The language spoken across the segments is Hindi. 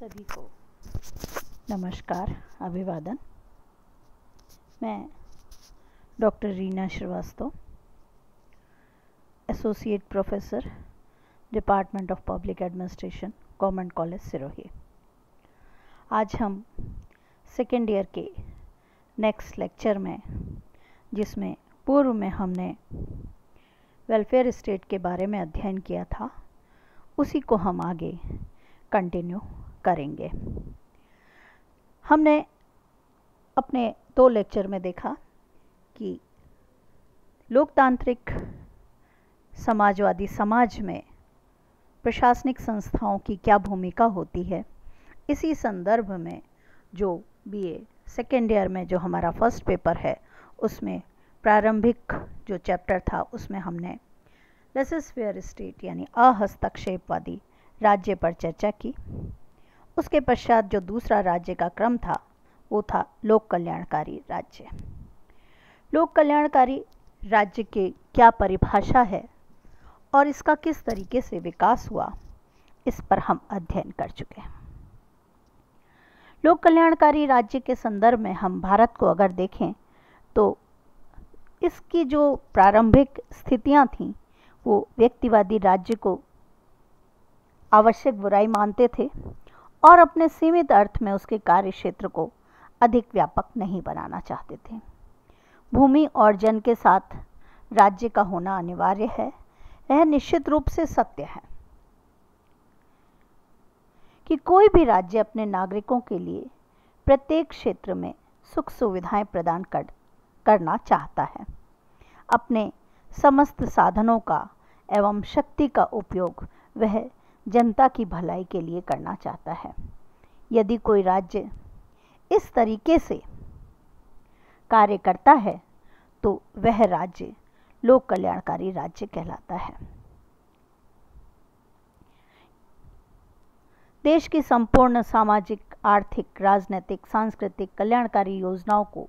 सभी को नमस्कार, अभिवादन। मैं doctor Reena Srivastava, associate professor, department of public administration, government college Sirohi. आज हम सेकेंड ईयर के नेक्स्ट लेक्चर में, जिसमें पूर्व में हमने वेलफेयर स्टेट के बारे में अध्ययन किया था, उसी को हम आगे कंटिन्यू करेंगे। हमने अपने 2 लेक्चर में देखा कि लोकतांत्रिक समाजवादी समाज में प्रशासनिक संस्थाओं की क्या भूमिका होती है। इसी संदर्भ में जो बीए सेकेंड ईयर में जो हमारा फर्स्ट पेपर है, उसमें प्रारंभिक जो चैप्टर था, उसमें हमने लेसेस-फेयर स्टेट यानी अहस्तक्षेपवादी राज्य पर चर्चा की। उसके पश्चात जो दूसरा राज्य का क्रम था, वो था लोक कल्याणकारी राज्य। लोक कल्याणकारी राज्य की क्या परिभाषा है और इसका किस तरीके से विकास हुआ, इस पर हम अध्ययन कर चुके हैं। लोक कल्याणकारी राज्य के संदर्भ में हम भारत को अगर देखें तो इसकी जो प्रारंभिक स्थितियां थीं, वो व्यक्तिवादी राज्य को आवश्यक बुराई मानते थे और अपने सीमित अर्थ में उसके कार्य क्षेत्र को अधिक व्यापक नहीं बनाना चाहते थे। भूमि और जन के साथ राज्य का होना अनिवार्य है, यह निश्चित रूप से सत्य है कि कोई भी राज्य अपने नागरिकों के लिए प्रत्येक क्षेत्र में सुख सुविधाएं प्रदान करना चाहता है। अपने समस्त साधनों का एवं शक्ति का उपयोग वह जनता की भलाई के लिए करना चाहता है। यदि कोई राज्य इस तरीके से कार्य करता है तो वह राज्य लोक कल्याणकारी राज्य कहलाता है। देश की संपूर्ण सामाजिक, आर्थिक, राजनीतिक, सांस्कृतिक कल्याणकारी योजनाओं को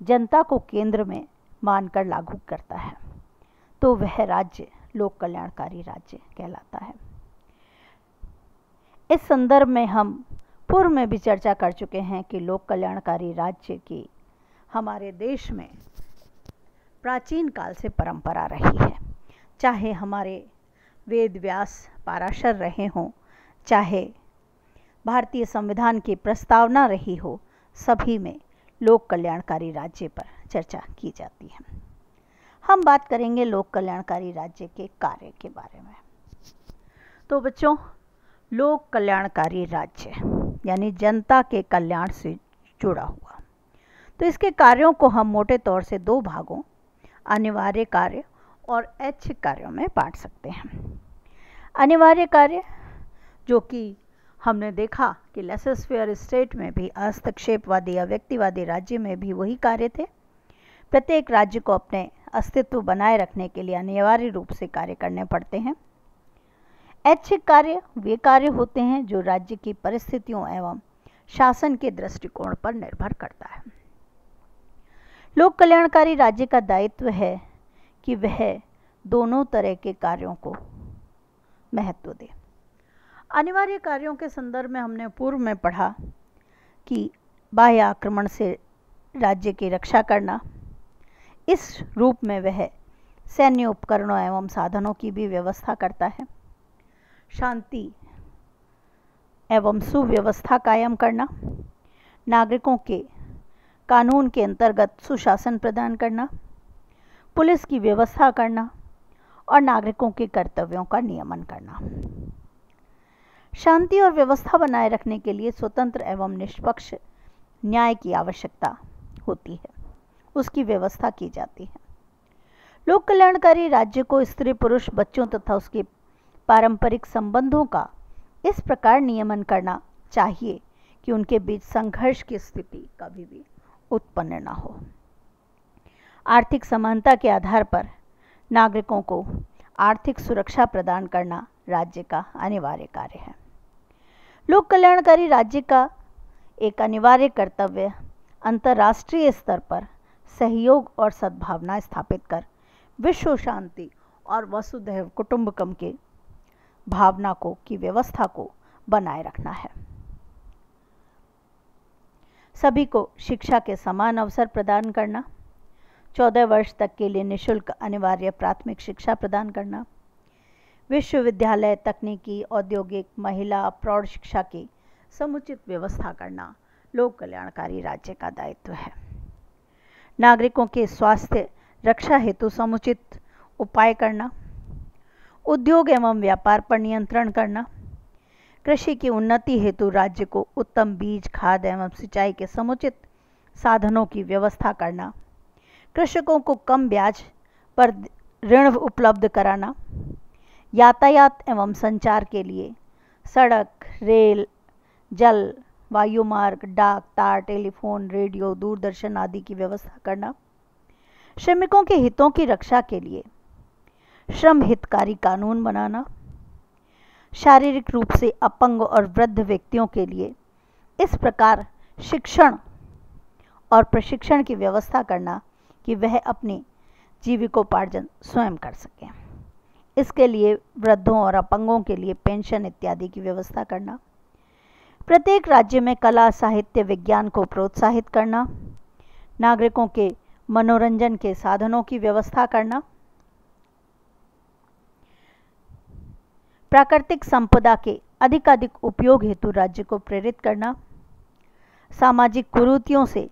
जनता को केंद्र में मानकर लागू करता है तो वह राज्य लोक कल्याणकारी राज्य कहलाता है। इस संदर्भ में हम पूर्व में भी चर्चा कर चुके हैं कि लोक कल्याणकारी राज्य की हमारे देश में प्राचीन काल से परंपरा रही है। चाहे हमारे वेद व्यास पाराशर रहे हों, चाहे भारतीय संविधान की प्रस्तावना रही हो, सभी में लोक कल्याणकारी राज्य पर चर्चा की जाती है। हम बात करेंगे लोक कल्याणकारी राज्य के कार्य के बारे में। तो बच्चों, लोक कल्याणकारी राज्य यानी जनता के कल्याण से जुड़ा हुआ, तो इसके कार्यों को हम मोटे तौर से 2 भागों, अनिवार्य कार्य और ऐच्छिक कार्यों में बांट सकते हैं। अनिवार्य कार्य, जो कि हमने देखा कि लेसेस-फेयर स्टेट में भी, हस्तक्षेपवादी या व्यक्तिवादी राज्य में भी वही कार्य थे। प्रत्येक राज्य को अपने अस्तित्व बनाए रखने के लिए अनिवार्य रूप से कार्य करने पड़ते हैं। ऐच्छिक कार्य वे कार्य होते हैं जो राज्य की परिस्थितियों एवं शासन के दृष्टिकोण पर निर्भर करता है। लोक कल्याणकारी राज्य का दायित्व है कि वह दोनों तरह के कार्यों को महत्व दे। अनिवार्य कार्यों के संदर्भ में हमने पूर्व में पढ़ा कि बाह्य आक्रमण से राज्य की रक्षा करना, इस रूप में वह सैन्य उपकरणों एवं साधनों की भी व्यवस्था करता है। शांति एवं सुव्यवस्था कायम करना, नागरिकों के कानून के अंतर्गत सुशासन प्रदान करना, पुलिस की व्यवस्था करना और नागरिकों के कर्तव्यों का नियमन करना। शांति और व्यवस्था बनाए रखने के लिए स्वतंत्र एवं निष्पक्ष न्याय की आवश्यकता होती है, उसकी व्यवस्था की जाती है। लोक कल्याणकारी राज्य को स्त्री पुरुष, बच्चों तथा उसके पारंपरिक संबंधों का इस प्रकार नियमन करना चाहिए कि उनके बीच संघर्ष की स्थिति कभी भी उत्पन्न न हो। आर्थिक समानता के आधार पर नागरिकों को आर्थिक सुरक्षा प्रदान करना राज्य का अनिवार्य कार्य है। लोक कल्याणकारी राज्य का एक अनिवार्य कर्तव्य अंतर्राष्ट्रीय स्तर पर सहयोग और सद्भावना स्थापित कर विश्व शांति और वसुधैव कुटुंबकम के भावना को की व्यवस्था को बनाए रखना है। सभी को शिक्षा के समान अवसर प्रदान करना, 14 वर्ष तक के लिए निःशुल्क अनिवार्य प्राथमिक शिक्षा प्रदान करना, विश्वविद्यालय, तकनीकी, औद्योगिक, महिला, प्रौढ़ शिक्षा की समुचित व्यवस्था करना लोक कल्याणकारी राज्य का दायित्व है। नागरिकों के स्वास्थ्य रक्षा हेतु समुचित उपाय करना, उद्योग एवं व्यापार पर नियंत्रण करना, कृषि की उन्नति हेतु राज्य को उत्तम बीज, खाद एवं सिंचाई के समुचित साधनों की व्यवस्था करना, कृषकों को कम ब्याज पर ऋण उपलब्ध कराना, यातायात एवं संचार के लिए सड़क, रेल, जल, वायुमार्ग, डाक, तार, टेलीफोन, रेडियो, दूरदर्शन आदि की व्यवस्था करना, श्रमिकों के हितों की रक्षा के लिए श्रम हितकारी कानून बनाना, शारीरिक रूप से अपंग और वृद्ध व्यक्तियों के लिए इस प्रकार शिक्षण और प्रशिक्षण की व्यवस्था करना कि वह अपनी जीविकोपार्जन स्वयं कर सकें। इसके लिए वृद्धों और अपंगों के लिए पेंशन इत्यादि की व्यवस्था करना, प्रत्येक राज्य में कला, साहित्य, विज्ञान को प्रोत्साहित करना, नागरिकों के मनोरंजन के साधनों की व्यवस्था करना, प्राकृतिक संपदा के अधिकाधिक उपयोग हेतु राज्य को प्रेरित करना, सामाजिक कुरीतियों से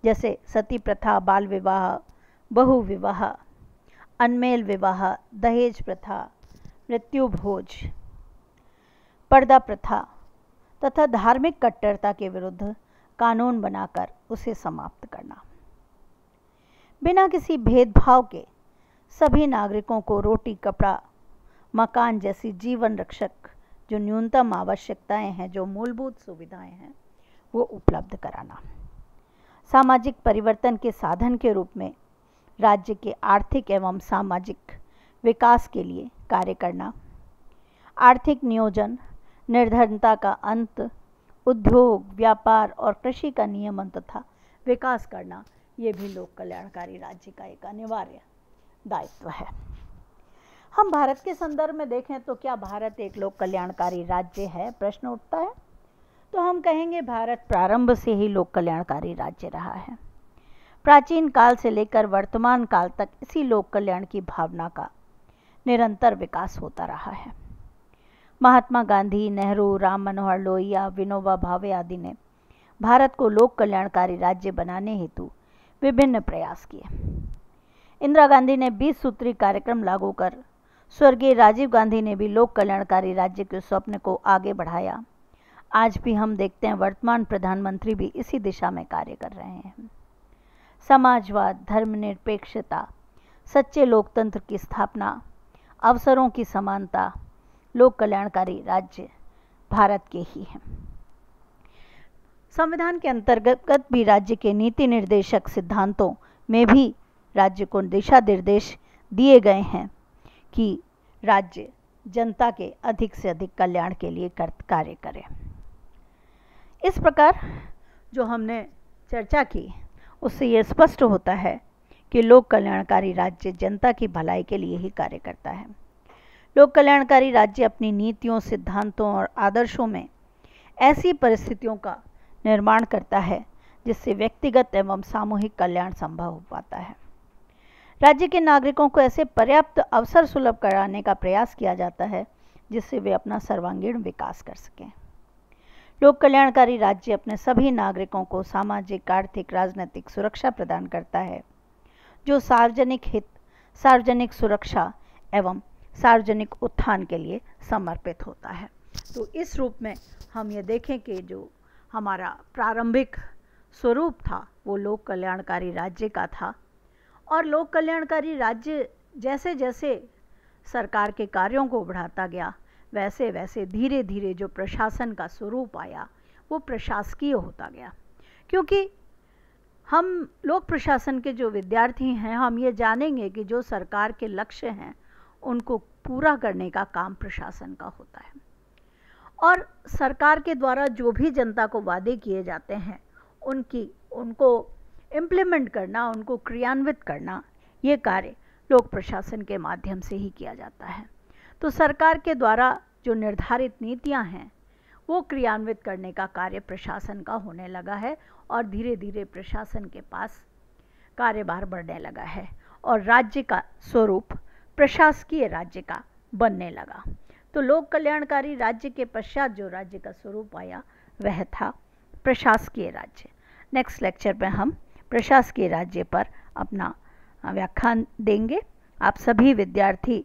जैसे सती प्रथा, बाल विवाह, बहु विवाह, अनमेल विवाह, दहेज प्रथा, मृत्यु भोज, पर्दा प्रथा तथा धार्मिक कट्टरता के विरुद्ध कानून बनाकर उसे समाप्त करना, बिना किसी भेदभाव के सभी नागरिकों को रोटी, कपड़ा, मकान जैसी जीवन रक्षक जो न्यूनतम आवश्यकताएं हैं, जो मूलभूत सुविधाएं हैं, वो उपलब्ध कराना, सामाजिक परिवर्तन के साधन के रूप में राज्य के आर्थिक एवं सामाजिक विकास के लिए कार्य करना, आर्थिक नियोजन, निर्धनता का अंत, उद्योग, व्यापार और कृषि का नियमन तथा विकास करना, ये भी लोक कल्याणकारी राज्य का एक अनिवार्य दायित्व है। हम भारत के संदर्भ में देखें तो क्या भारत एक लोक कल्याणकारी राज्य है, प्रश्न उठता है। तो हम कहेंगे भारत प्रारंभ से ही लोक कल्याणकारी राज्य रहा है। प्राचीन काल से लेकर वर्तमान काल तक इसी लोक कल्याण की भावना का निरंतर विकास होता रहा है। महात्मा गांधी, नेहरू, राम मनोहर लोहिया, विनोबा भावे आदि ने भारत को लोक कल्याणकारी राज्य बनाने हेतु विभिन्न प्रयास किए। इंदिरा गांधी ने 20 सूत्री कार्यक्रम लागू कर, स्वर्गीय राजीव गांधी ने भी लोक कल्याणकारी राज्य के स्वप्न को आगे बढ़ाया। आज भी हम देखते हैं वर्तमान प्रधानमंत्री भी इसी दिशा में कार्य कर रहे हैं। समाजवाद, धर्मनिरपेक्षता, सच्चे लोकतंत्र की स्थापना, अवसरों की समानता, लोक कल्याणकारी राज्य भारत के ही हैं। संविधान के अंतर्गत भी राज्य के नीति निर्देशक सिद्धांतों में भी राज्य को दिशा निर्देश दिए गए हैं कि राज्य जनता के अधिक से अधिक कल्याण के लिए कार्य करे। इस प्रकार जो हमने चर्चा की उससे ये स्पष्ट होता है कि लोक कल्याणकारी राज्य जनता की भलाई के लिए ही कार्य करता है। लोक कल्याणकारी राज्य अपनी नीतियों, सिद्धांतों और आदर्शों में ऐसी परिस्थितियों का निर्माण करता है जिससे व्यक्तिगत एवं सामूहिक कल्याण संभव हो पाता है। राज्य के नागरिकों को ऐसे पर्याप्त अवसर सुलभ कराने का प्रयास किया जाता है जिससे वे अपना सर्वांगीण विकास कर सकें। लोक कल्याणकारी राज्य अपने सभी नागरिकों को सामाजिक, आर्थिक, राजनीतिक सुरक्षा प्रदान करता है जो सार्वजनिक हित, सार्वजनिक सुरक्षा एवं सार्वजनिक उत्थान के लिए समर्पित होता है। तो इस रूप में हम ये देखें कि जो हमारा प्रारंभिक स्वरूप था वो लोक कल्याणकारी राज्य का था, और लोक कल्याणकारी राज्य जैसे जैसे सरकार के कार्यों को बढ़ाता गया वैसे वैसे धीरे धीरे जो प्रशासन का स्वरूप आया वो प्रशासकीय होता गया। क्योंकि हम लोक प्रशासन के जो विद्यार्थी हैं, हम ये जानेंगे कि जो सरकार के लक्ष्य हैं उनको पूरा करने का काम प्रशासन का होता है, और सरकार के द्वारा जो भी जनता को वादे किए जाते हैं उनको इम्प्लीमेंट करना, उनको क्रियान्वित करना, ये कार्य लोक प्रशासन के माध्यम से ही किया जाता है। तो सरकार के द्वारा जो निर्धारित नीतियां हैं वो क्रियान्वित करने का कार्य प्रशासन का होने लगा है और धीरे धीरे प्रशासन के पास कार्यभार बढ़ने लगा है और राज्य का स्वरूप प्रशासकीय राज्य का बनने लगा। तो लोक कल्याणकारी राज्य के पश्चात जो राज्य का स्वरूप आया वह था प्रशासकीय राज्य। नेक्स्ट लेक्चर में हम प्रशासकीय राज्य पर अपना व्याख्यान देंगे। आप सभी विद्यार्थी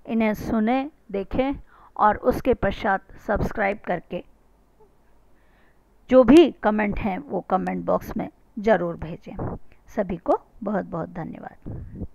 इन्हें सुने, देखें और उसके पश्चात सब्सक्राइब करके जो भी कमेंट हैं वो कमेंट बॉक्स में ज़रूर भेजें। सभी को बहुत बहुत धन्यवाद।